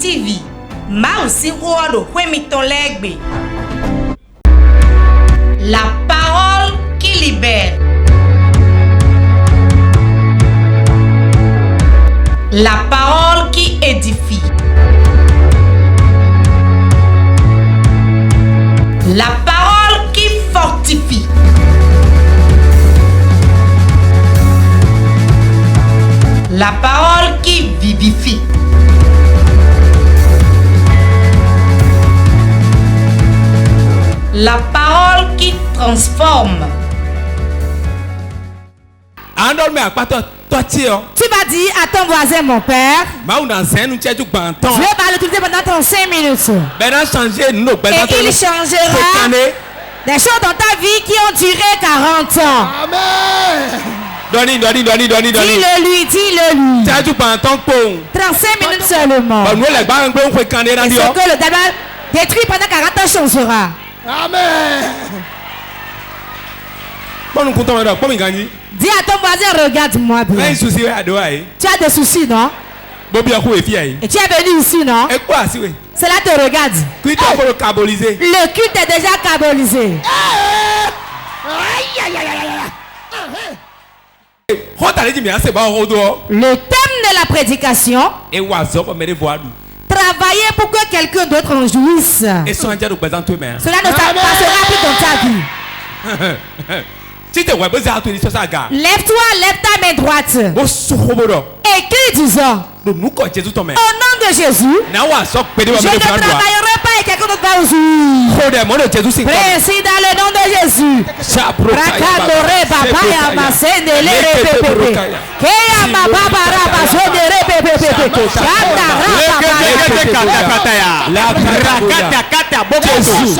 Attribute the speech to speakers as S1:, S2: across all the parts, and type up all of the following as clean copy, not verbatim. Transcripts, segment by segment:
S1: TV. Mausi Rodo Huemiton Legbe. La parole qui libère. La parole qui édifie. La parole qui fortifie. La parole qui vivifie. La parole qui transforme.
S2: Tu vas dire à ton voisin, mon père, je vais l'utiliser pendant 5 minutes. Et il changera des choses dans ta vie qui ont duré 40 ans.
S3: Amen.
S2: Dis-le lui, dis-le lui. 35 minutes seulement. Et ce que le diable détruit pendant 40 ans changera.
S3: Amen.
S2: Dis à ton voisin, regarde-moi bien. Tu as des soucis, non? Et tu es venu ici, non? Cela te regarde. Le culte est déjà cabolisé. Le thème de la prédication, travailler pour que quelqu'un d'autre en jouisse. Cela ne passera plus dans ta vie. Lève-toi, lève ta main droite. Écris disant, au nom de Jésus, je ne travaillerai pas et quelqu'un d'autre va aujourd'hui. Précis dans le nom de Jésus.
S4: Jésus.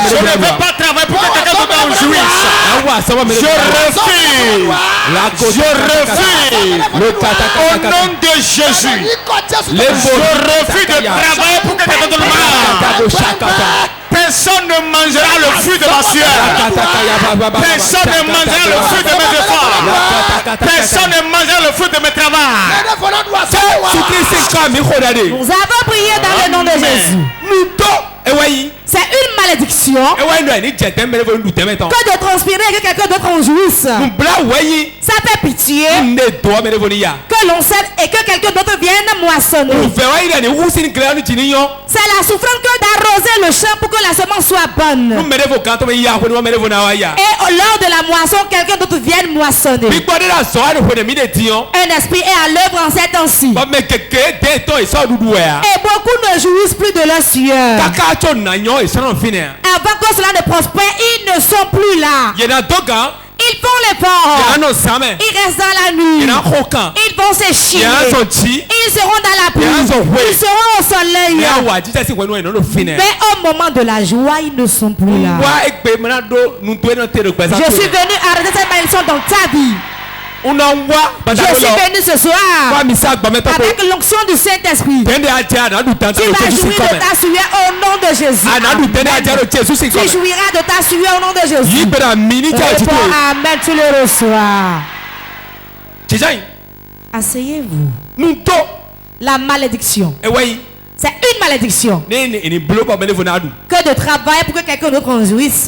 S4: Je ne vais pas travailler pour que quelqu'un d'autre en jouisse. Je refuse. Au nom de Jésus. Je refuse de travailler pour que quelqu'un d'autre meure. Personne ne mangera le fruit de ma sueur. Personne ne mangera le fruit de mes efforts. Personne ne mangera le fruit de mes travaux.
S2: Nous avons prié dans le nom de Jésus. C'est une malédiction que de transpirer et que quelqu'un d'autre en jouisse. Ça fait pitié que l'on sème et que quelqu'un d'autre vienne moissonner. C'est la souffrance que d'arroser le champ pour que la semence soit bonne. Et lors de la moisson, quelqu'un d'autre vienne moissonner. Un esprit est à l'œuvre en ces temps-ci. Et beaucoup ne jouissent plus de leur sueur. Avant que cela ne prospère, ils ne sont plus là. Ils font l'effort. Ils restent dans la nuit. Ils vont s'échirer. Ils seront dans la pluie. Ils seront au soleil. Mais au moment de la joie, ils ne sont plus là. Je suis venu arrêter cette malédiction dans ta vie. Je suis venu ce soir avec l'onction du Saint-Esprit. Tu vas jouir de ta sueur au nom de Jésus. Tu jouiras de ta sueur au nom de Jésus. Réponds amen, tu le reçois. Asseyez-vous. La malédiction. C'est une malédiction que de travailler pour que quelqu'un d'autre en jouisse.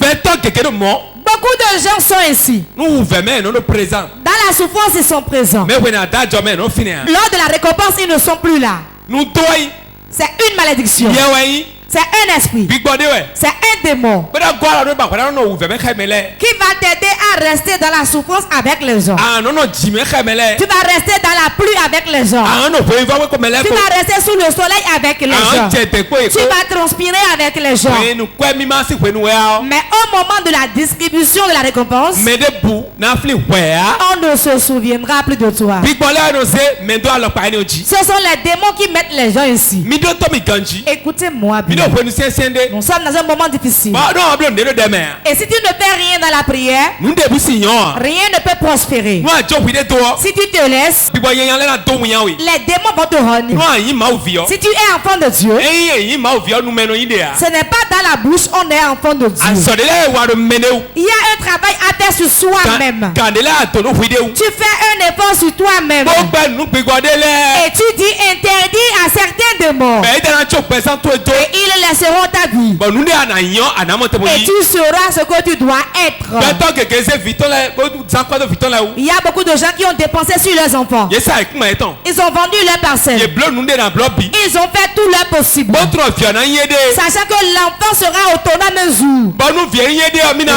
S2: Beaucoup de gens sont ainsi. Dans la souffrance, ils sont présents. Lors de la récompense, ils ne sont plus là. C'est une malédiction. C'est un esprit. C'est un démon qui va t'aider à rester dans la souffrance avec les gens. Tu vas rester dans la pluie avec les gens. Tu vas rester sous le soleil avec les gens. Tu vas transpirer avec les gens. Mais au moment de la distribution de la récompense, on ne se souviendra plus de toi. Ce sont les démons qui mettent les gens ici. Écoutez-moi bien. Nous sommes dans un moment difficile. Et si tu ne fais rien dans la prière, rien ne peut prospérer. Si tu te laisses, les démons vont te renier. Si tu es enfant de Dieu, ce n'est pas dans la bouche on est enfant de Dieu. Il y a un travail à faire sur soi-même. Tu fais un effort sur toi-même. Et tu dis interdit à certains démons. Et ils laisseront ta vie. Et tu sauras ce que tu dois être. Il y a beaucoup de gens qui ont dépensé sur leurs enfants. Ils ont vendu leur parcelle. Ils ont fait tout leur possible. Sachant que l'enfant sera autonome un jour.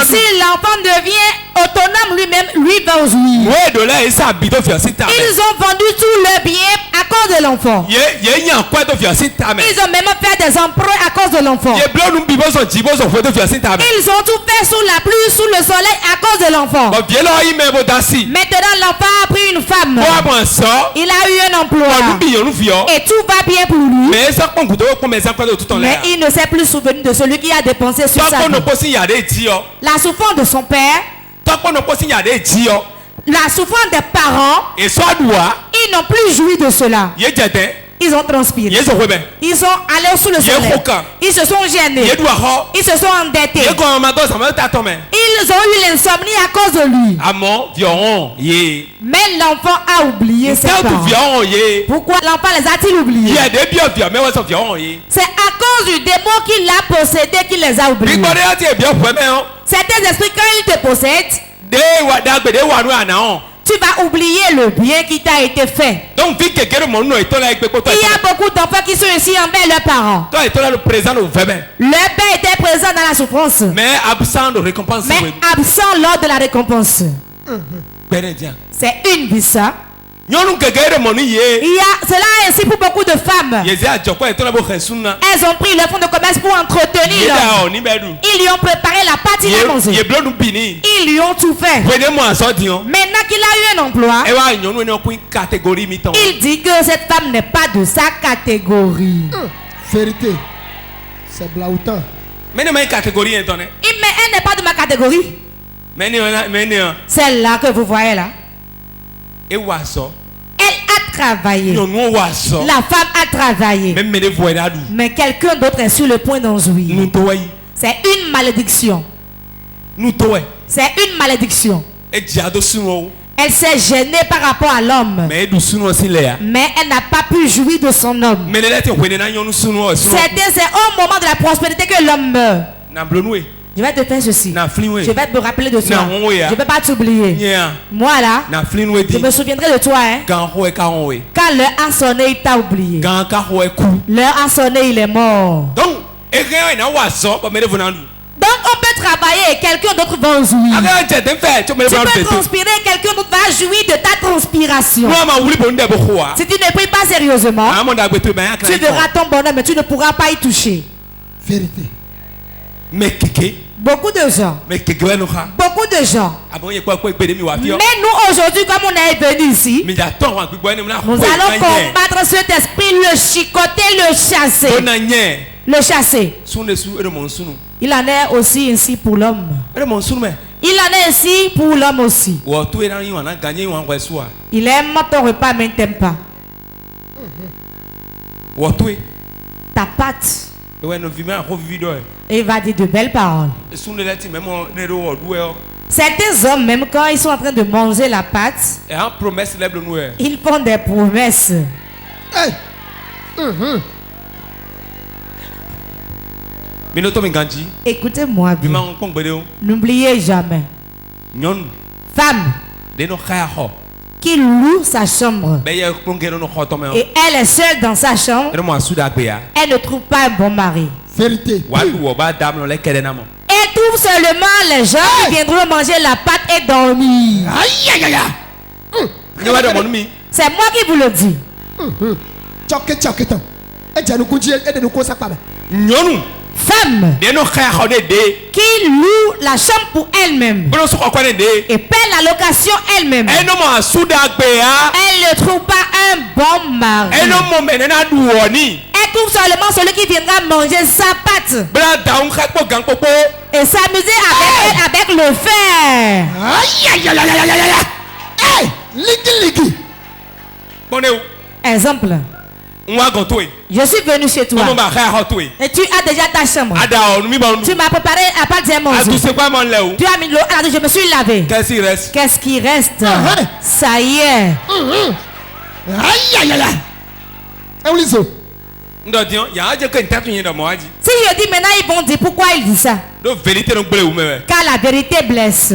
S2: Si l'enfant devient autonome lui-même, lui va jouir. Ils ont vendu tout leur bien à cause de l'enfant. Ils ont même fait des emprunts à cause de l'enfant. Ils ont tout fait sous la pluie, sous le soleil à cause de l'enfant. Maintenant l'enfant a pris une femme. Il a eu un emploi. Et tout va bien pour lui. Mais il ne s'est plus souvenu de celui qui a dépensé sur sa vie. La souffrance de son père, la souffrance des parents, ils n'ont plus joui de cela. Ils ont transpiré. Ils sont allés sous le soleil. Ils se sont gênés. Ils se sont endettés. Ils ont eu l'insomnie à cause de lui. Mais l'enfant a oublié ses parents. Pourquoi l'enfant les a-t-il oubliés? C'est à cause du démon qui l'a possédé qu'il les a oubliés. Certains esprits, quand ils te possèdent, tu vas oublier le bien qui t'a été fait. Il y a beaucoup d'enfants qui sont ici envers leurs parents. Leur père était présent dans la souffrance, mais absent lors de la récompense. C'est une vie ça. Il y a cela ainsi pour beaucoup de femmes. Elles ont pris le fonds de commerce pour entretenir l'homme. Ils lui ont préparé la pâte, il a mangé. Ils lui ont tout fait. Maintenant qu'il a eu un emploi, il dit que cette femme n'est pas de sa catégorie.
S3: Vérité. C'est blaoutant.
S2: Mais elle n'est pas de ma catégorie. Celle-là que vous voyez là. Elle a travaillé. La femme a travaillé. Mais quelqu'un d'autre est sur le point d'en jouir. C'est une malédiction. C'est une malédiction. Elle s'est gênée par rapport à l'homme. Mais elle n'a pas pu jouir de son homme. C'est au moment de la prospérité que l'homme meurt. Je vais te faire ceci. Je vais te rappeler de toi. Je ne vais pas t'oublier. Moi là, je me souviendrai de toi. Hein? Quand l'heure a sonné, il t'a oublié. L'heure a sonné, il est mort. Donc on peut travailler et quelqu'un d'autre va en jouir. Tu peux transpirer et quelqu'un d'autre va jouir de ta transpiration. Si tu ne pries pas sérieusement, tu verras ton bonheur mais tu ne pourras pas y toucher.
S3: Vérité.
S2: Beaucoup de gens. Beaucoup de gens. Mais nous aujourd'hui, comme on est venu ici, nous allons combattre cet esprit, le chicoter, le chasser. Le chasser. Il en est aussi ainsi pour l'homme. Il en est ainsi pour l'homme aussi. Il aime ton repas mais il ne t'aime pas. Ta pâte. Et il va dire de belles paroles. Certains hommes, même quand ils sont en train de manger la pâte, ils font des promesses. Écoutez-moi bien. N'oubliez jamais. Femme qui loue sa chambre et elle est seule dans sa chambre, elle ne trouve pas un bon mari.
S3: Vérité.
S2: Elle trouve seulement les gens qui viendront manger la pâte et dormir. C'est moi qui vous le dis. Femme qui loue la chambre pour elle-même et paie la location elle-même, elle ne trouve pas un bon mari. Elle
S1: trouve seulement celui qui viendra manger sa pâte et s'amuser avec le fer. Exemple. Je suis venu chez toi et tu as déjà ta chambre. Tu m'as préparé à part des manger. Tu as mis l'eau. Je me suis lavé. Qu'est-ce qui reste? Ça y est. Si je dis maintenant, ils vont dire pourquoi il dit ça. Car la vérité blesse.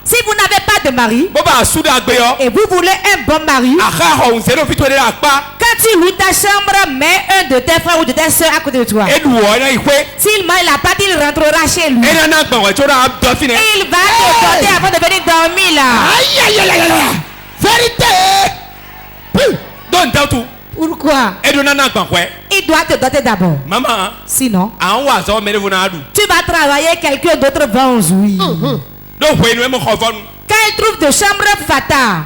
S1: Si vous n'avez pas de mari et vous voulez un bon mari, quand tu loues ta chambre, mets un de tes frères ou de tes soeurs à côté de toi. S'il mange la pâte, il rentrera chez lui. Et il va te porter avant de venir dormir là.
S3: Vérité.
S1: Pourquoi? Il doit te doter d'abord. Sinon, tu vas travailler, quelqu'un d'autre va en jouir. Quand il trouve de chambre fatale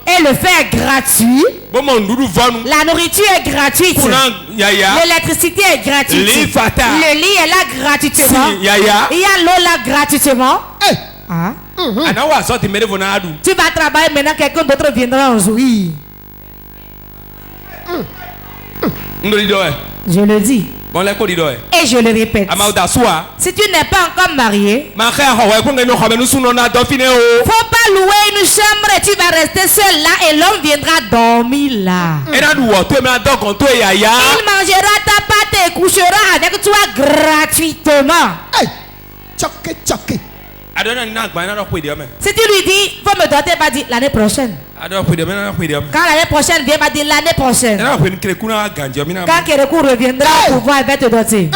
S1: et le fer est gratuit, la nourriture est gratuite, l'électricité est gratuite, le lit est là gratuitement, il y a l'eau là gratuitement. Tu vas travailler maintenant, quelqu'un d'autre viendra en jouir. Je le dis. Et je le répète. Si tu n'es pas encore marié, faut pas louer une chambre et tu vas rester seul là et l'homme viendra dormir là. Il mangera ta pâte et couchera avec toi gratuitement. Si tu lui dis, faut me doter, il va dire l'année prochaine. Quand l'année prochaine vient, il va dire l'année prochaine. Quand Kérékou reviendra au pouvoir, il va te doter.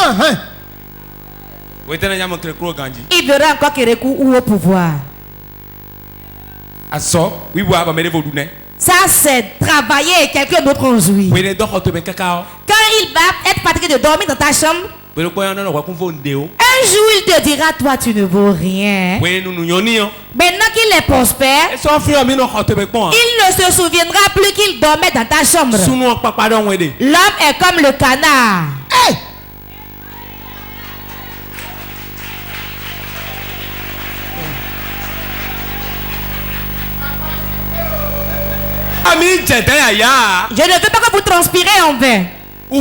S1: Il verra encore Kérékou ou au pouvoir. Ça, c'est travailler et quelqu'un d'autre en jouit. Quand il va être fatigué de dormir dans ta chambre, un jour il te dira, toi tu ne vaux rien. Maintenant qu'il est prospère, il ne se souviendra plus qu'il dormait dans ta chambre. L'homme est comme le canard. Je ne veux pas que vous transpirez en vain. C'est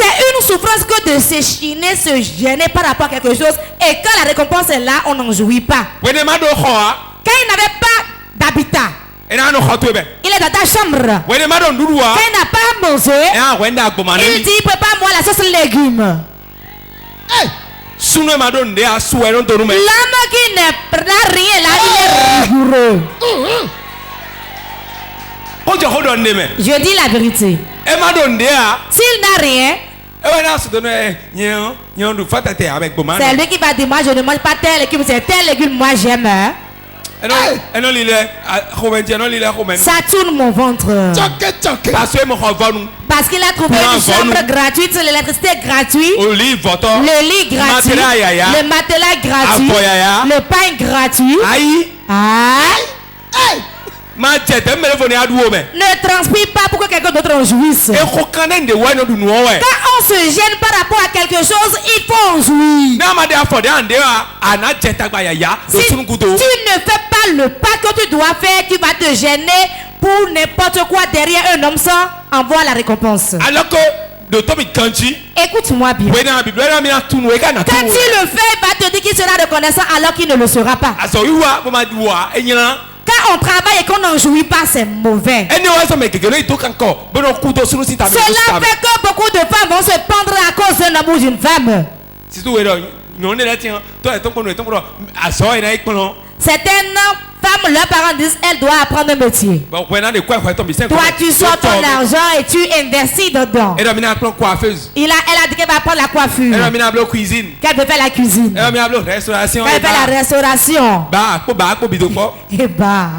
S1: une souffrance que de s'échiner, se gêner par rapport à quelque chose. Et quand la récompense est là, on n'en jouit pas. Quand il n'avait pas d'habitat, il est dans ta chambre. Quand il n'a pas mangé, il dit prépare-moi la sauce légumes. L'homme qui n'a rien là, il est rigoureux. Je dis la vérité. S'il n'a rien, c'est lui qui va dire moi je ne mange pas tel légume, c'est tel légume moi j'aime. Ça tourne mon ventre. Parce qu'il a trouvé une chambre gratuite, l'électricité gratuite, le lit gratuit, le matelas gratuit, le pain gratuit. Ne transpire pas pour que quelqu'un d'autre en jouisse. Quand on se gêne par rapport à quelque chose, il faut en jouir. Si tu ne fais pas le pas que tu dois faire, tu vas te gêner pour n'importe quoi derrière un homme sans envoie la récompense. Écoute-moi bien. Quand tu le fais, il va te dire qu'il sera reconnaissant alors qu'il ne le sera pas. Quand on travaille et qu'on n'en jouit pas, c'est mauvais. Cela fait que beaucoup de femmes vont se pendre à cause d'un homme ou d'une femme. Certaines femmes, leurs parents disent elle doit apprendre un métier. Toi, tu sors ton argent et tu investis dedans. Elle a dit qu'elle va apprendre la coiffure. Qu'elle veut faire la cuisine. Qu'elle veut faire la restauration. Et bah.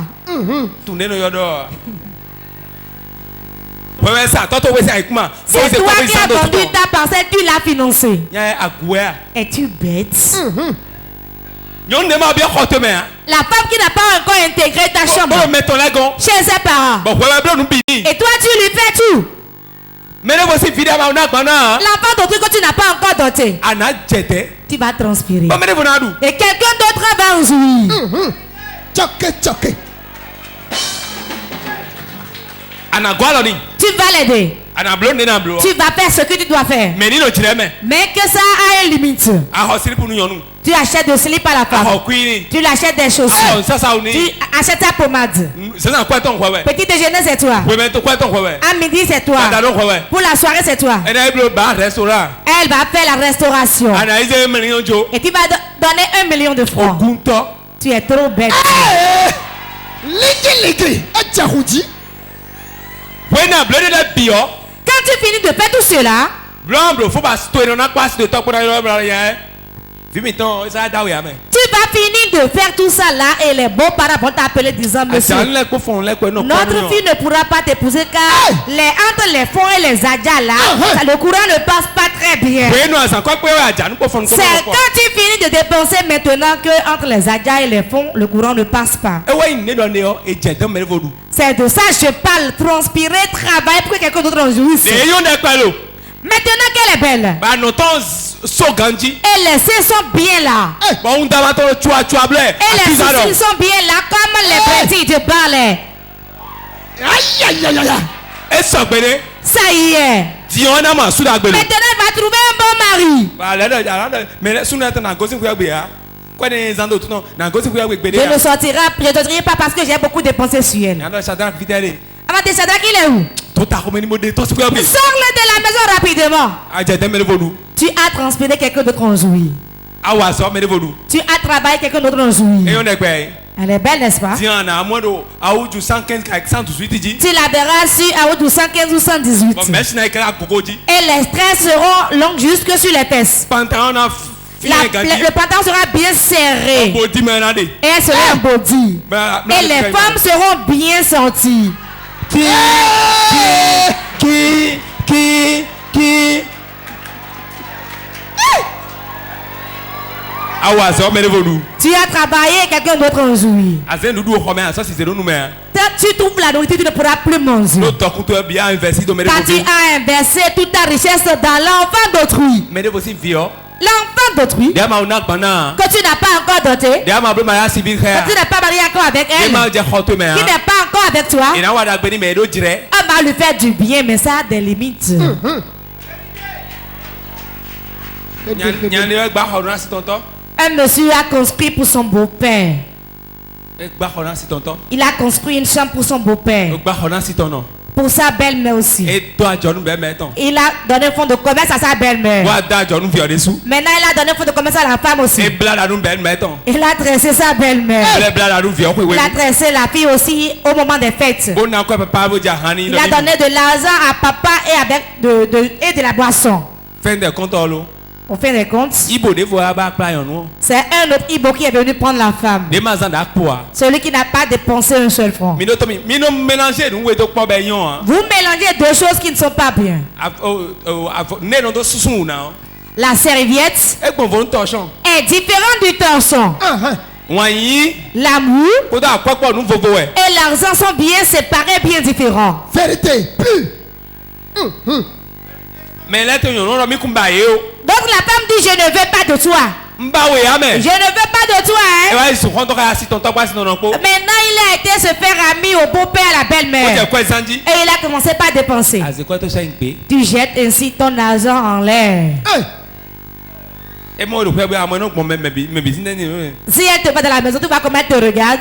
S1: C'est toi qui as vendu ta parcelle, tu l'as financé. Es-tu bête?
S2: La femme qui n'a pas encore intégré ta chambre chez ses parents. Et toi tu lui fais tout. L'enfant d'autrui que tu n'as pas encore doté, tu vas transpirer. Et quelqu'un d'autre va en jouir. Tu vas l'aider. Tu vas faire ce que tu dois faire. Mais que ça a une limite. Tu achètes des slips à la femme. Tu l'achètes des chaussures. Tu achètes ta pommade. Petit déjeuner c'est toi. À midi c'est toi. Pour la soirée c'est toi. Elle va faire la restauration. Et tu vas donner 1 million de francs. Tu es trop bête. Quand tu finis de faire tout cela, tu vas finir de faire tout ça là et les beaux-parents vont t'appeler disant monsieur, notre fille ne pourra pas t'épouser car entre les fonds et les adjas là, le courant ne passe pas très bien. C'est quand tu finis de dépenser maintenant que entre les adjas et les fonds, le courant ne passe pas. C'est de ça que je parle. Transpirer, travailler pour que quelqu'un d'autre en jouisse. Maintenant qu'elle est belle. Et les seins sont bien là. Et les sourcils sont bien là comme les petits de balai. Ça y est. Maintenant elle va trouver un bon mari. Je ne sortirai pas parce que j'ai beaucoup dépensé sur elle. Amate Shadrach, il est où? Sors-le de la maison rapidement. Tu as transpiré quelqu'un d'autre en jouit. Tu as travaillé quelqu'un d'autre en jouit. Elle est belle, n'est-ce pas? Tu la verras sur Aoudou 115 ou 118. Et les tresses seront longues jusque sur les fesses. Le pantalon sera bien serré. Et elle sera en body. Et les femmes seront bien senties. Qui Tu as travaillé, quelqu'un d'autre en jouit. Quand tu trouves la nourriture, tu ne pourras plus manger. Quand tu as inversé toute ta richesse dans l'enfant d'autrui. L'enfant d'autrui que tu n'as pas encore doté, que tu n'as pas marié encore avec elle, qui n'est pas encore avec toi, on va lui faire du bien, mais ça a des limites. Un monsieur a construit pour son beau-père. Il a construit une chambre pour son beau-père. Pour sa belle-mère aussi. Il a donné un fonds de commerce à sa belle-mère. Maintenant, il a donné un fonds de commerce à la femme aussi. Il a dressé sa belle-mère. Il a dressé la fille aussi au moment des fêtes. Il a donné de l'argent à papa et avec de la boisson. Au fin des comptes, c'est un autre Ibo qui est venu prendre la femme. Celui qui n'a pas dépensé un seul franc. Vous mélangez deux choses qui ne sont pas bien. La serviette est différente du torchon. L'amour et l'argent sont bien séparés, bien différents.
S3: Vérité.
S2: Donc la femme dit je ne veux pas de toi. Je ne veux pas de toi. Maintenant il a été se faire ami au beau-père à la belle-mère. Et il a commencé par dépenser. Tu jettes ainsi ton argent en l'air. Si elle te va dans la maison, tu vois comment elle te regarde.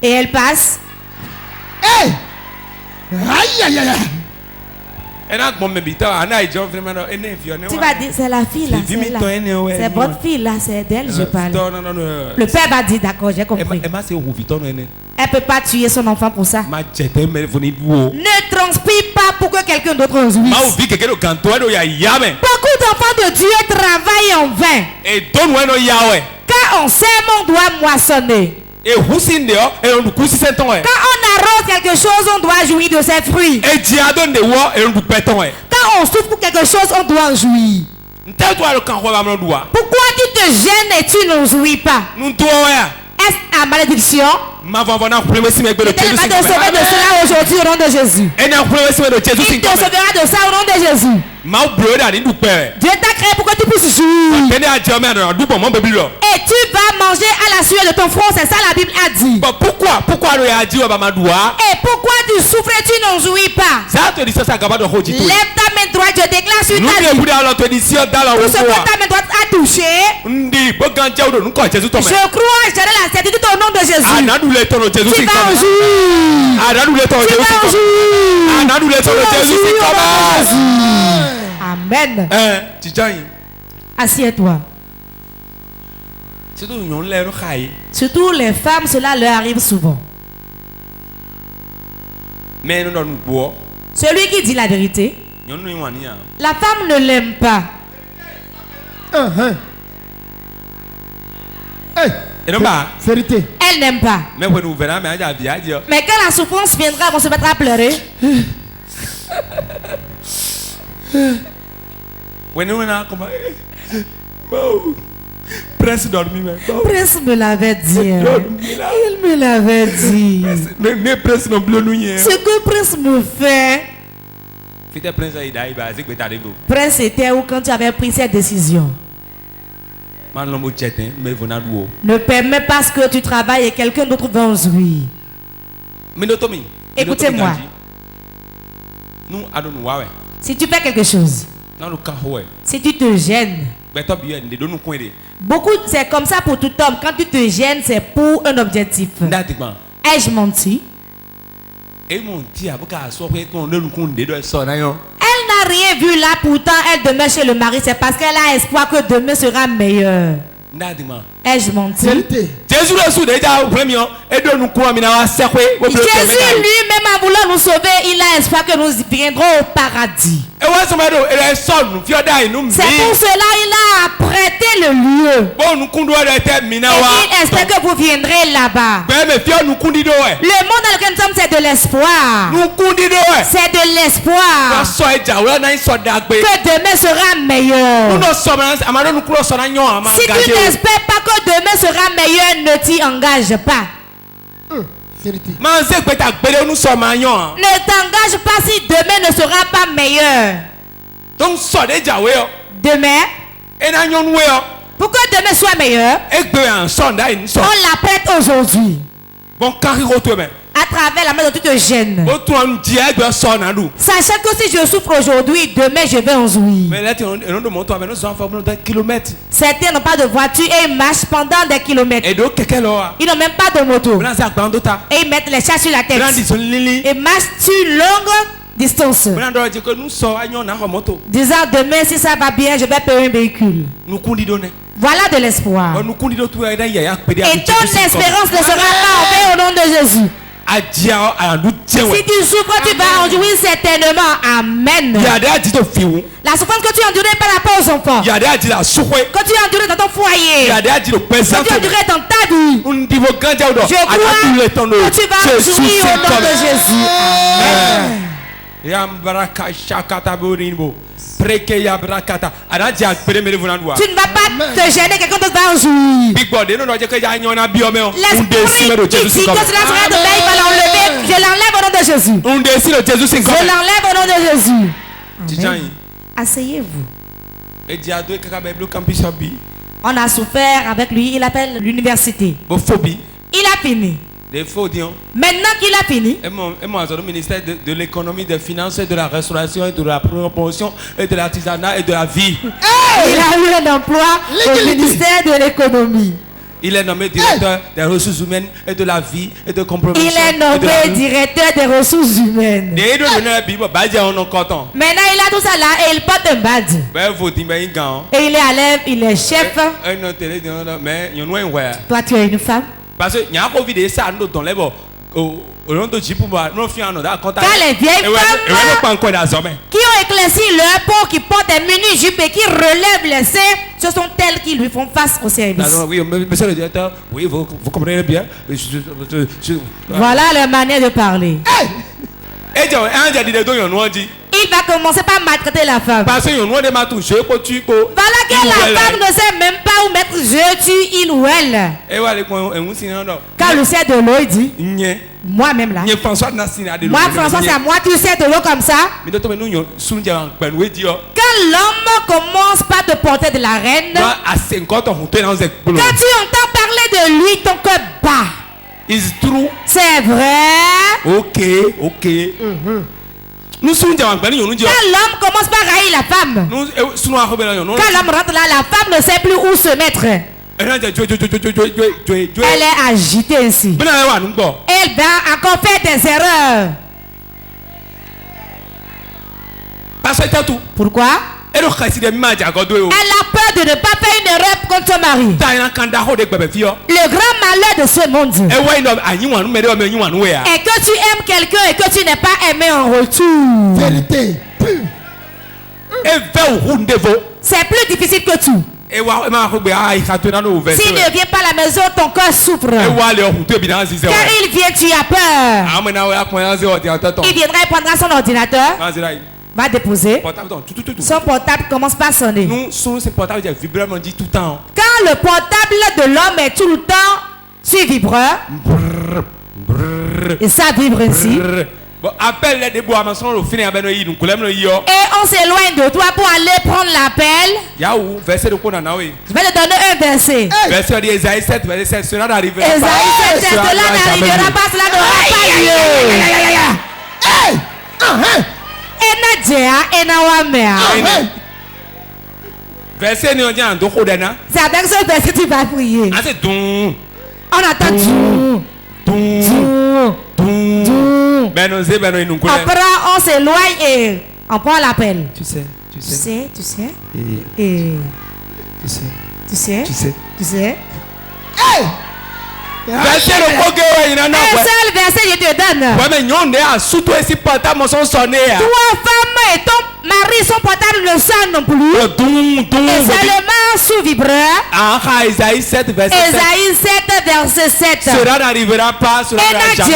S2: Et elle passe. Tu vas dire, c'est la fille là, c'est votre fille là, c'est d'elle je parle. Le père va dire, d'accord, j'ai compris. Elle ne peut pas tuer son enfant pour ça. Ne transpire pas pour que quelqu'un d'autre en jouisse. Beaucoup d'enfants de Dieu travaillent en vain. Quand on sème, on doit moissonner. Quand on arrose quelque chose, on doit jouir de ses fruits. Quand on souffre pour quelque chose, on doit en jouir. Pourquoi tu te gênes et tu n'en jouis pas? Est-ce la malédiction? Il te demande de sauver de cela aujourd'hui au nom de Jésus. Il te sauvera de ça au nom de Jésus. Dieu t'a créé pour que tu puisses jouir. Et tu vas manger à la sueur de ton front, c'est ça la Bible a dit.
S1: Pourquoi
S2: Et pourquoi tu souffres et tu n'en jouis pas?
S1: Lève
S2: ta main droite, je déclare sur ta vie. Tout ce que ta main droite a touché, je crois et j'aurai la certitude au nom de Jésus. Tu vas en jouir. Tu vas en jouir. Amen. Assieds-toi. Surtout les femmes, cela leur arrive souvent. Celui qui dit la vérité, la femme ne l'aime pas.
S3: Vérité.
S2: Elle n'aime pas. Mais quand la souffrance viendra, on se mettra à pleurer.
S1: Prince dormi.
S2: Prince me l'avait dit. Il me l'avait dit. Ce que Prince me fait. Prince était où quand tu avais pris cette décision? Ne permets pas que tu travailles et quelqu'un d'autre va en jouir. Écoutez-moi. Si tu fais quelque chose, si tu te gênes, beaucoup, c'est comme ça pour tout homme. Quand tu te gênes, c'est pour un objectif. Ai-je menti? Elle n'a rien vu là, pourtant elle demeure chez le mari. C'est parce qu'elle a espoir que demain sera meilleur. Ai-je menti?
S1: Jésus lui-même
S2: en voulant nous sauver, il a espoir que nous viendrons au paradis. C'est pour cela il a prêté le lieu. Et il espère que vous viendrez là-bas. Le monde dans lequel nous sommes, c'est de l'espoir. C'est de l'espoir que demain sera meilleur. Si tu n'espères pas que demain sera meilleur, ne t'y engage pas. Ne t'engage pas si demain ne sera pas meilleur. Demain, pour que demain soit meilleur, on l'apprête aujourd'hui. À travers la main dont tu te gênes. Sachant que si je souffre aujourd'hui, demain je vais en jouir. Certains n'ont pas de voiture et ils marchent pendant des kilomètres. Ils n'ont même pas de moto. Et ils mettent les chats sur la tête. Et marchent sur une longue distance. Disant demain si ça va bien, je vais payer un véhicule. Voilà de l'espoir. Et ton espérance ne sera pas enlevée au nom de Jésus. Si tu souffres, tu vas en jouir certainement. Amen. La souffrance que tu endurais par rapport aux enfants, que tu endurais dans ton foyer, que tu endurais dans ta vie, je crois que tu vas en jouir au nom de Jésus. Amen. Tu ne vas pas te gêner, quelqu'un d'autre va en jouir. L'esprit qui dit que cela sera de là, il va l'enlever. Je l'enlève au nom de Jésus. Je l'enlève au nom de Jésus. Amen. Asseyez-vous. On a souffert avec lui, il appelle l'université. Il a fini. Maintenant qu'il a fini,
S1: le ministère de l'économie, des finances, de la restauration, et de la promotion, et de l'artisanat et de la vie.
S2: Il a eu un emploi au ministère de l'économie.
S1: Il est nommé directeur des ressources humaines et de la vie et de compromission.
S2: Il est nommé directeur des ressources humaines. Maintenant il a tout ça là et il porte un badge. Et il est à l'aise, il est chef. Toi tu es une femme.
S1: Parce que y a Covid et ça nous dans les quand les vieilles femmes
S2: qui ont éclairci leur peau, qui portent des mini-jupes et qui relèvent les seins, ce sont elles qui lui font face au service.
S1: Oui, monsieur le directeur, oui, vous comprenez bien.
S2: Voilà leur manière de parler. Il il va commencer par maltraiter la femme. Voilà que la femme ne sait même pas où mettre je tue il ou elle. Quand le sait de l'eau, il dit moi-même là. Moi François c'est à moi tu sais de l'eau comme ça. Quand l'homme commence par te porter de la reine, quand tu entends parler de lui, ton cœur bat. C'est vrai.
S1: Ok. Quand
S2: l'homme commence par haïr la femme, quand l'homme rentre là, la femme ne sait plus où se mettre. Elle est agitée ainsi. Elle va encore faire des erreurs. Pourquoi? Elle a peur de ne pas faire une erreur contre son mari. Le grand malheur de ce monde est que tu aimes quelqu'un et que tu n'es pas aimé en retour.
S3: Vérité.
S2: C'est plus difficile que tout. S'il ne vient pas à la maison, ton cœur souffre. Car il vient, tu as peur. Il viendra et prendra son ordinateur. Va déposer. Son portable commence par sonner. Quand le portable de l'homme est tout le temps sur vibreur, et ça vibre ainsi. Et on s'éloigne de toi pour aller prendre l'appel. Je vais te donner un verset. Esaïe 7, verset 7. Cela n'arrivera pas, cela n'aura pas lieu. C'est avec ce verset que tu vas prier. On attend après on s'éloigne et on prend l'appel. Tu sais. Un seul verset je te donne. Toi femme et ton mari son portable ne sonne non plus. Et seulement sous vibreur. Esaïe 7 verset 7.
S1: Cela n'arrivera pas, cela n'arrivera jamais.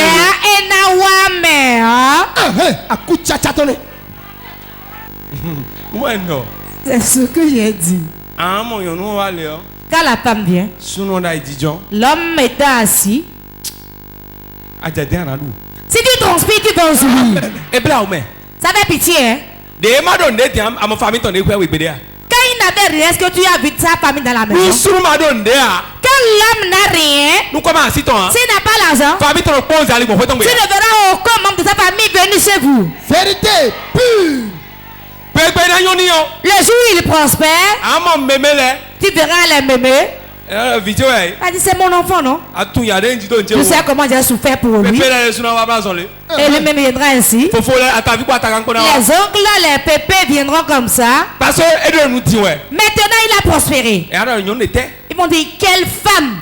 S2: C'est ce que j'ai dit. Quand la femme vient, l'homme est assis. Si tu transpires, tu vas souris. Ça fait pitié, hein? Quand il n'avait rien, est-ce que tu as vu sa famille dans la maison? Quand l'homme n'a rien, s'il n'a pas l'argent, tu ne verras aucun membre de sa famille venir chez vous.
S3: Vérité pure.
S2: Le jour où il prospère, tu verras les mémés. C'est mon enfant, non? Tu sais comment j'ai souffert pour lui. Et lui-même viendra ainsi. Les oncles, les pépés viendront comme ça. Maintenant il a prospéré. Ils vont dire, quelle femme?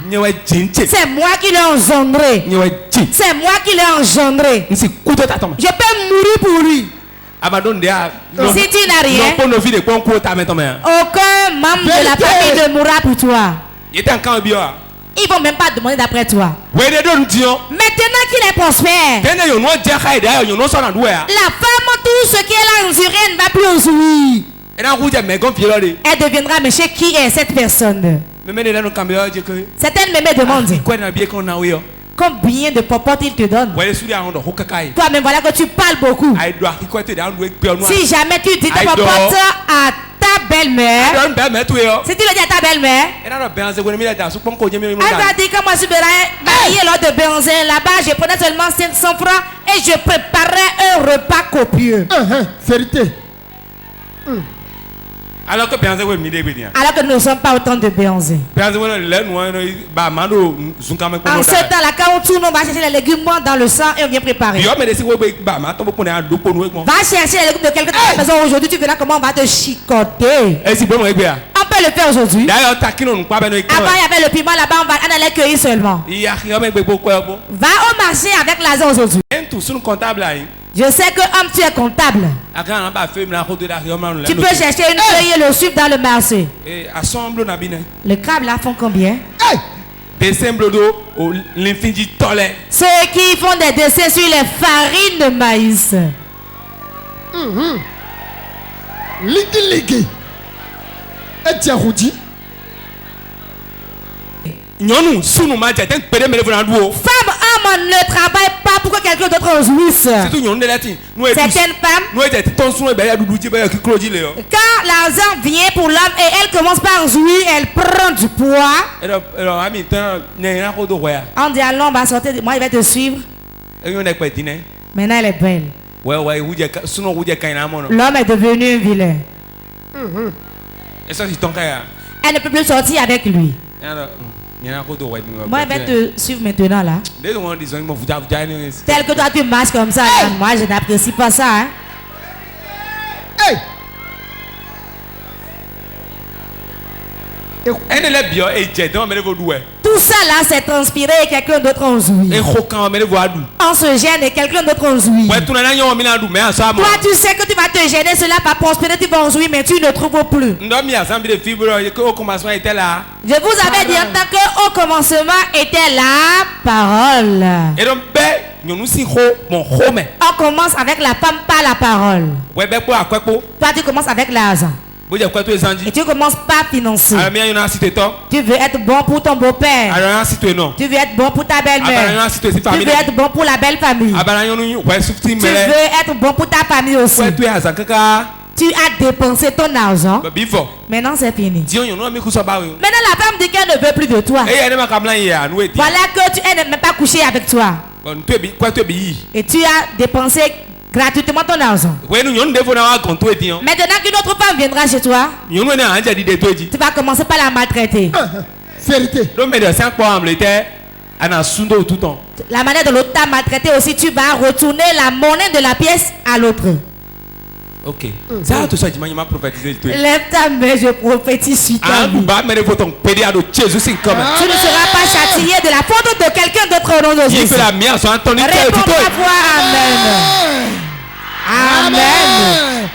S2: C'est moi qui l'ai engendré. C'est moi qui l'ai engendré. Je peux mourir pour lui. Si tu n'as rien, aucun membre de la famille ne mourra pour toi. Ils ne vont même pas demander d'après toi. Maintenant qu'il est prospère, la femme, tout ce qu'elle a enduré ne va plus en souiller. Elle deviendra, mais chez qui est cette personne? Certaines mémés demandent, combien de popotes il te donne? Toi-même, voilà que tu parles beaucoup. Si jamais tu dis tes popotes à ta belle-mère, si tu le dis à ta belle-mère, elle va dire comment je suis marié lors de Benzin. Là-bas, je prenais seulement 500 francs et je préparais un repas copieux.
S3: Vérité.
S2: Alors que nous ne sommes pas autant de Béanzé. En ce temps-là, quand on tourne, on va chercher les légumes dans le sang et on vient préparer. Va chercher les légumes de quelqu'un dans la maison aujourd'hui, tu verras comment on va te chicoter. On peut le faire aujourd'hui. Avant, il y avait le piment là-bas, on allait cueillir seulement. Va au marché avec l'argent aujourd'hui. Je sais que homme, tu es comptable. Tu peux chercher une feuille et le suivre dans le marché. Le crabe là font combien? Ceux qui font des dessins sur les farines de maïs.
S3: Ligi. Et Djaroudi.
S1: Femme, homme
S2: ne travaille pas pour que quelqu'un d'autre en jouisse. Certaines femmes, quand l'argent vient pour l'homme et elle commence par en jouir, elle prend du poids. On dit allons, on va sortir, moi il va te suivre. Maintenant elle est belle. L'homme est devenu un vilain. Elle ne peut plus sortir avec lui. Moi, je vais te suivre maintenant là. Tel que toi tu marches comme ça, hey! Moi je n'apprécie pas ça. Hein?
S3: Hey!
S2: Tout ça là c'est transpiré et quelqu'un d'autre en jouit. On se gêne et quelqu'un d'autre en jouit. Toi tu sais que tu vas te gêner, cela va prospérer, tu vas en jouir, mais tu ne trouves plus. Je vous avais dit en tant qu'au commencement était la parole. On commence avec la femme, pas la parole. Toi tu commences avec l'argent. Et tu commences pas à financer. Tu veux être bon pour ton beau-père. Tu veux être bon pour ta belle-mère. Tu veux être bon pour la belle famille. Tu veux être bon pour ta famille aussi. Tu as dépensé ton argent. Maintenant c'est fini. Maintenant la femme dit qu'elle ne veut plus de toi. Voilà que tu n'es même pas couché avec toi. Et tu as dépensé gratuitement ton argent. Maintenant qu'une autre femme viendra chez toi, tu vas commencer par la maltraiter.
S3: Vérité.
S2: La manière de l'autre t'a maltraité aussi, tu vas retourner la monnaie de la pièce à l'autre.
S1: Ok.
S2: Lève ta main, je prophétise sur ta vie. Tu ne seras pas châtié de la faute de quelqu'un d'autre au nom de Jésus. Réponds à toi, amen. Amen.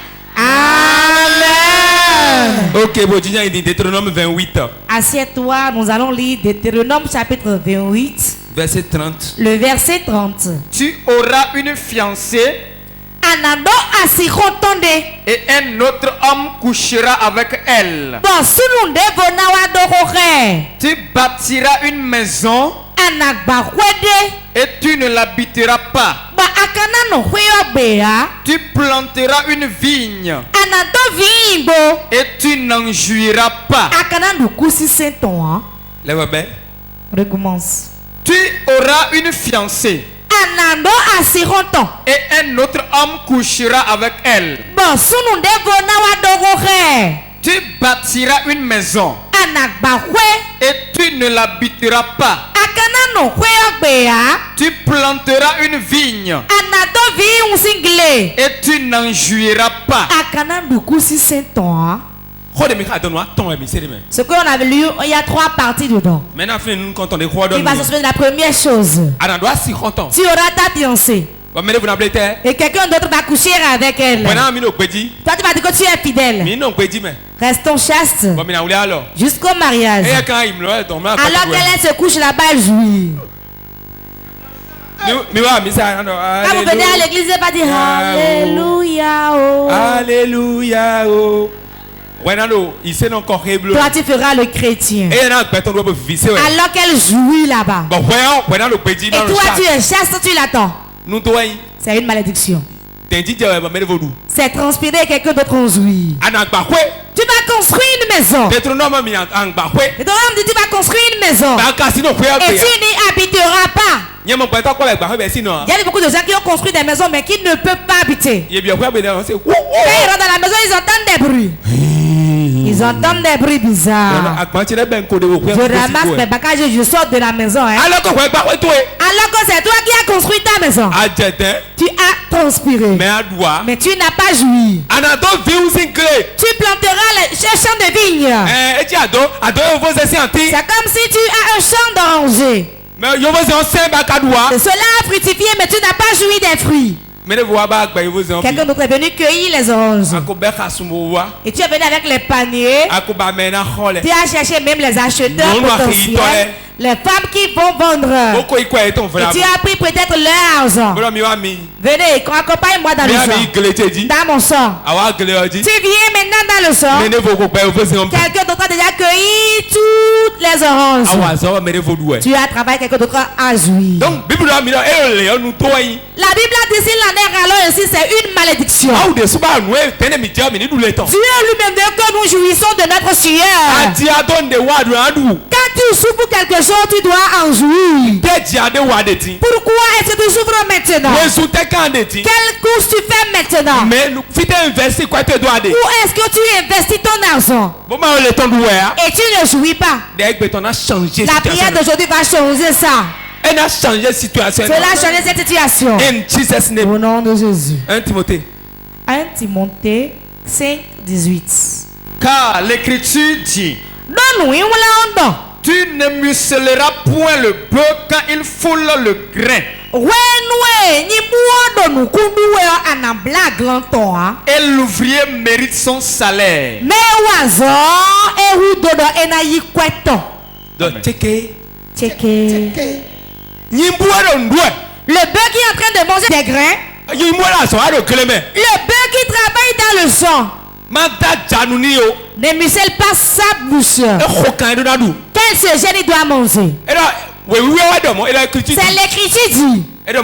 S2: Amen.
S1: Ok, bon, Deutéronome 28.
S2: Assieds-toi, nous allons lire Deutéronome chapitre 28.
S1: Verset 30.
S2: Le verset 30.
S4: Tu auras une fiancée. Et un autre homme couchera avec elle. Tu bâtiras une maison. Et tu ne l'habiteras pas. Tu planteras une vigne. Et tu n'en jouiras pas.
S2: Recommence.
S4: Tu auras une fiancée. Et un autre homme couchera avec elle. Tu bâtiras une maison. Et tu ne l'habiteras pas. Tu planteras une vigne. Et tu n'en jouiras pas.
S2: Ce qu'on a lu, il y a 3 parties dedans. Il va se souvenir de la première chose. Tu auras ta fiancée. Et quelqu'un d'autre va coucher avec elle. Toi, tu vas dire que tu es fidèle. Restons chastes jusqu'au mariage. Alors qu'elle se couche là-bas, elle jouit. Quand vous venez à l'église, vous allez dire Alléluia.
S1: Alléluia.
S2: Toi tu feras le chrétien. Alors qu'elle jouit là-bas. Et toi tu es chaste, tu l'attends. C'est une malédiction. C'est transpirer quelqu'un d'autre en jouit. Tu vas construire une maison. Deutéronome dit tu vas construire une maison. Et tu n'y habiteras pas. Il y a beaucoup de gens qui ont construit des maisons mais qui ne peuvent pas habiter. Quand ils rentrent dans la maison, ils entendent des bruits. Ils entendent des bruits bizarres. Je ramasse mes bagages et je sors de la maison. Hein. Alors que c'est toi qui as construit ta maison. Tu as transpiré. Mais tu n'as pas joui. Tu planteras les champs de vigne. C'est comme si tu as un champ d'oranger. Cela a fructifié, mais tu n'as pas joui des fruits. Quelqu'un d'autre est venu cueillir les oranges. Et tu es venu avec les paniers. Tu as cherché même les acheteurs potentiels. Les femmes qui vont vendre. Et tu as pris peut-être leur argent. Venez, accompagne-moi dans le sang. Dans mon sang. Tu viens maintenant dans le sang. Quelqu'un d'autre a déjà cueilli toutes les oranges. Tu as travaillé, quelqu'un d'autre a joui. Donc, la Bible a dit si la nerf alors ainsi c'est une malédiction. Dieu lui-même veut que nous jouissons de notre sueur. Quand tu souffres quelque chose, tu dois en jouir. Pourquoi est-ce que tu souffres maintenant? Quelle course tu fais maintenant? Où est-ce que tu investis ton argent? Et tu ne jouis pas. La prière d'aujourd'hui va changer ça. Cela a changé cette situation. Au nom de Jésus. 1 Timothée 5, 18.
S4: Car l'écriture dit: tu ne musceleras point le bœuf quand il foule le grain. Et l'ouvrier mérite son salaire.
S2: Le bœuf qui est en train de manger des grains. Le bœuf qui travaille dans le sang ne muscelle pas sa bouche. Quand il se gêne, il doit manger. C'est l'écriture dit. C'est la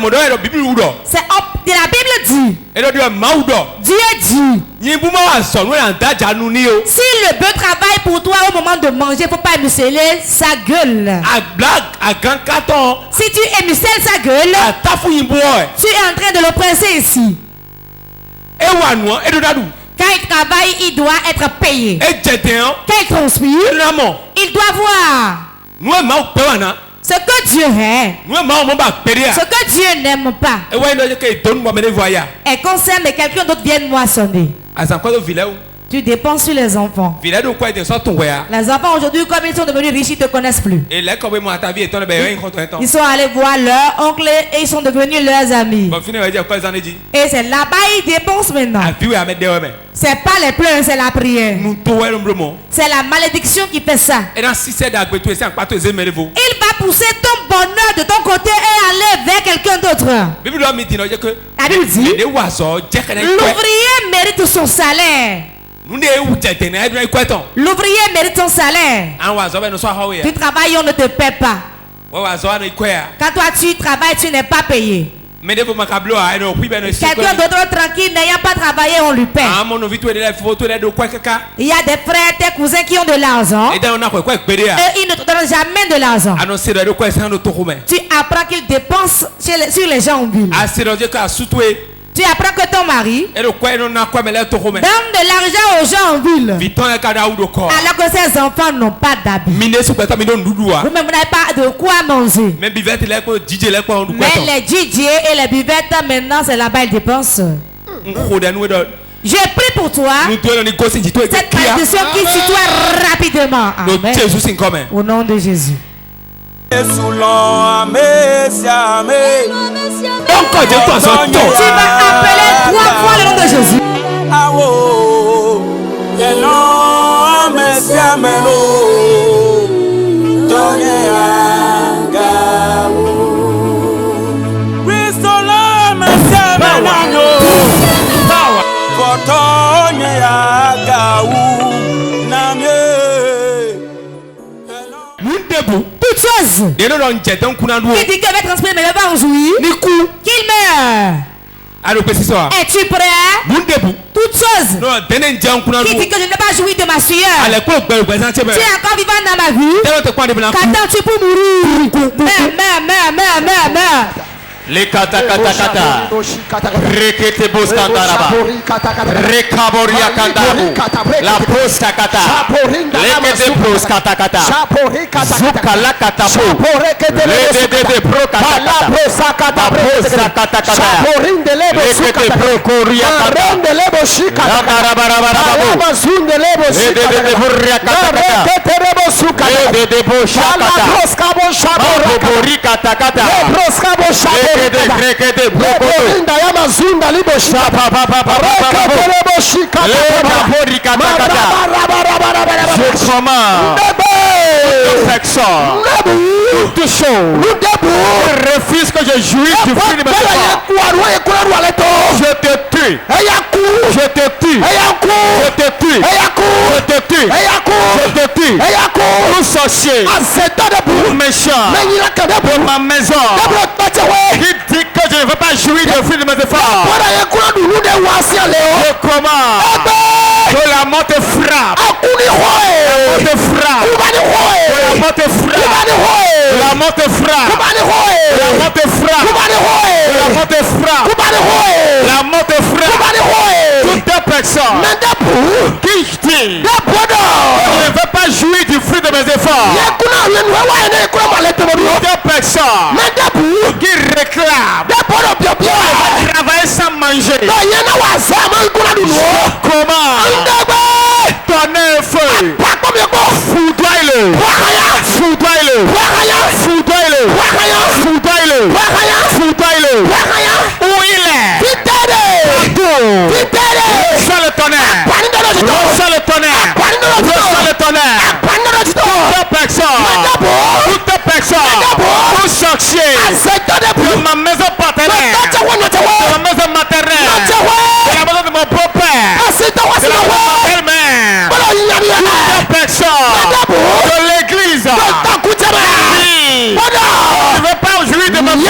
S2: Bible dit. Dieu dit. Si le bœuf travaille pour toi au moment de manger, il ne faut pas musceler sa gueule. Si tu émucelles sa gueule, tu es en train de l'oppresser ici. Quand il travaille, il doit être payé. Quand il transpire, il doit voir ce que Dieu est. Ce que Dieu n'aime pas. Et concerne que quelqu'un d'autre vienne moissonner. Tu dépenses sur les enfants. Les enfants aujourd'hui, comme ils sont devenus riches, ils ne te connaissent plus. Ils sont allés voir leur oncle et ils sont devenus leurs amis. Et c'est là-bas ils dépensent maintenant. C'est pas les pleurs, c'est la prière. C'est la malédiction qui fait ça. Il va pousser ton bonheur de ton côté et aller vers quelqu'un d'autre. La Bible dit, l'ouvrier mérite son salaire. L'ouvrier mérite son salaire. Tu travailles, on ne te paie pas. Quand toi tu travailles, tu n'es pas payé. Quelqu'un d'autre tranquille, n'ayant pas travaillé, on lui paie. Il y a des frères, des cousins qui ont de l'argent. Et ils ne te donnent jamais de l'argent. Tu apprends qu'ils dépensent sur les gens en ville. Tu apprends que ton mari donne de l'argent aux gens en ville, alors que ses enfants n'ont pas d'habits. Vous-même n'avez pas de quoi manger. Mais les DJ et les buvettes, maintenant c'est là-bas ils dépensent. Je prie pour toi. Cette malédiction qui suit toi rapidement. Amen. Au nom de Jésus. Tu vas appeler 3 fois le nom de Jésus. Toute chose qui dit qu'elle va transpirer mais elle va en jouir, qu'il meurt. Es-tu prêt? Toute chose qui dit que je n'ai pas joui de ma sueur, tu es encore vivant dans ma vie. Qu'attends-tu pour mourir? Meurs.
S4: Les kata rekete boskandaraba rekaboria kandabu la posta kata lekete poskata kata zuka la kata po le pro kata la posta kata lekete pro koria kata lebo shika la barabara bazunde lebo shika le burria kata lekete lebo suka le bo shaka la poska bo shaka bori kata kata poska bo shaka rekete brokoto ya mazunda libo shapa rekete lebo shika la bori kata kata je commande perfection toute chose refuse que je jouisse du fruit de mes efforts, je te tue. Je te tue. Je te tue. Je te tue. Je te tue. Tout sorcier, tout méchant de ma maison qui dit que je ne veux pas jouir du fruit de mes efforts, je commande que la mort te frappe. La mort te frappe. La mort te frappe. La mort te frappe. La mort te frappe. La mort te frappe. La mort te frappe. Toute personne qui dit je ne veux pas jouir du fruit de mes efforts, toute personne qui réclame travailler sans manger, comment donner un feu, foudroie-le, foudroie-le, foudroie-le, foudroie-le, foudroie-le, où il est, reçois le tonnerre, reçois le tonnerre, reçois le tonnerre, toute personne, tout sorcier de ma maison partenaire, de ma maison maternelle, de la maison de mon beau-père, de la maison de ma belle-mère, toute personne de l'église qui ne veut pas jouir de ma vie,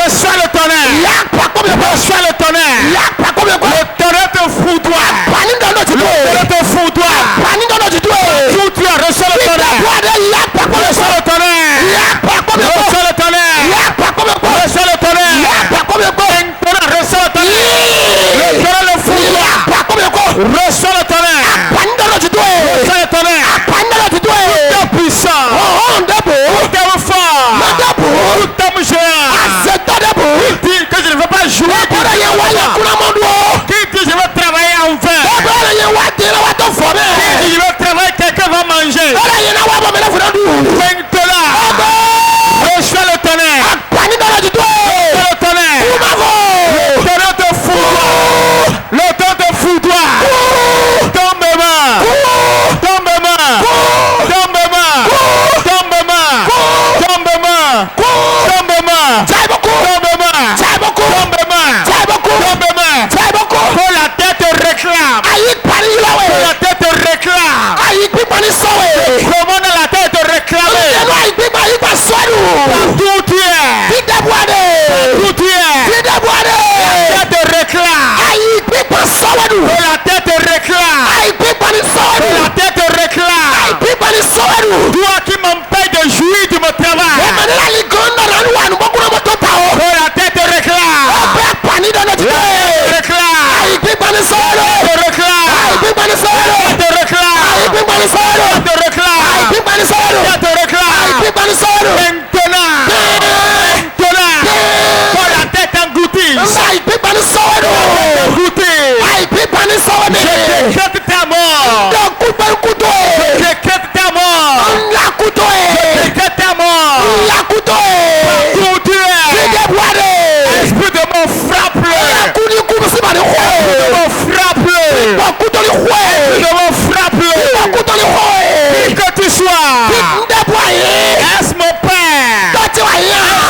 S4: reçois le tonnerre, reçois le tonnerre, le tonnerre te foudroie, le tonnerre te foudroie, foudroie, reçois le tonnerre, reçois le tonnerre, reçois le tonnerre, reçois le tonnerre, reçois le tonnerre, le tonnerre le foudroie, reçois le tonnerre, reçois le tonnerre, tout est puissant, tout est fort, tout est géant, qui dit que je ne veux pas jouer, qui dit je veux travailler en vain, qui dit je veux travailler, quelqu'un va manger, maintenant, reçois le tonnerre, reçois le tonnerre, le tonnerre te foudroie, le tonnerre te foudroie, tombe-moi, tombe-moi, tombe-moi, tombe-moi, tombe-moi, tombe-moi, tombe-moi, tombe-moi, que la tête réclame, que la tête réclame, comment la tête réclame, partout tu es, partout tu es, la tête réclame, que la tête réclame, que la tête réclame, toi qui m'empêches de jouir de mon travail, que la tête réclame, je décrète ta mort, je décrète ta mort, je décrète ta mort, partout tu es, esprit de mon frappe-le, esprit de mon frappe-le, esprit de mon frappe-le, qui que tu sois, est-ce mon père, est-ce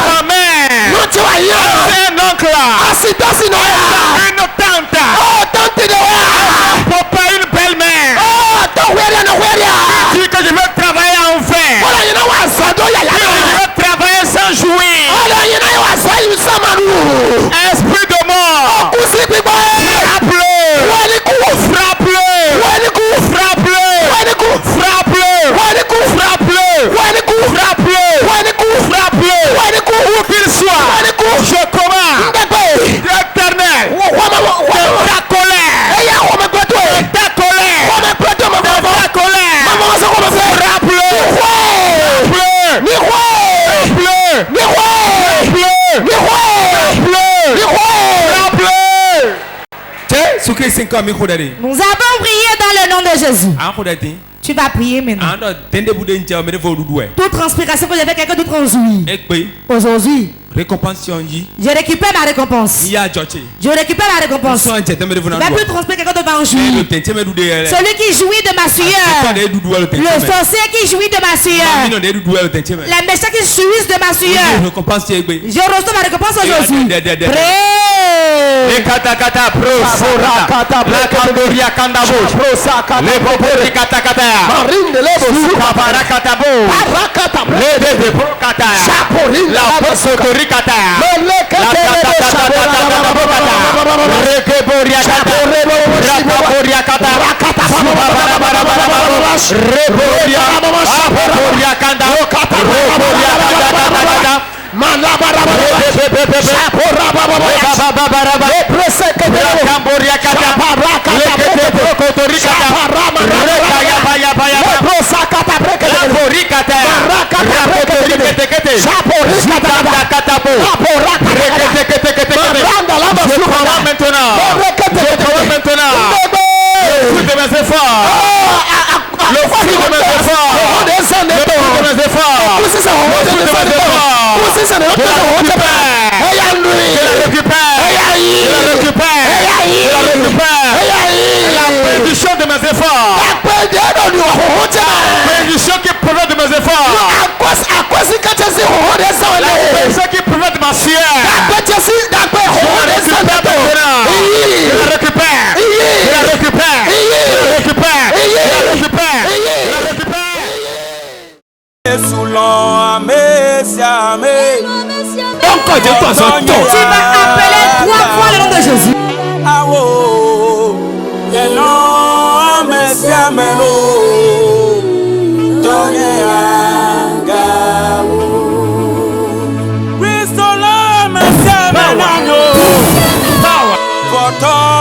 S4: ma mère, est-ce un oncle, une tante, papa, une belle-mère, qui dit que je veux travailler en vain, je veux travailler sans jouir, esprit de mort, frappe-le, frappe-le, frappe-le, frappe-le, frappe-le, frappe-le, où qu'il soit, je commande l'éternel de ta colère, de ta colère, frappe-le,
S2: Nous avons prié dans le nom de Jésus. Tu vas prier maintenant. Toute transpiration que j'avais quelqu'un d'autre en jouit. Aujourd'hui, Je récupère ma récompense. Je récupère ma récompense. Il va plus transmettre quelqu'un devant un jouir. Celui qui jouit de ma sueur. Le sorcier qui jouit de ma sueur. Les méchants qui jouissent de ma sueur. Je reçois ma récompense aujourd'hui.
S1: Tu vas
S2: appeler 3 fois le nom de Jésus.
S1: Power.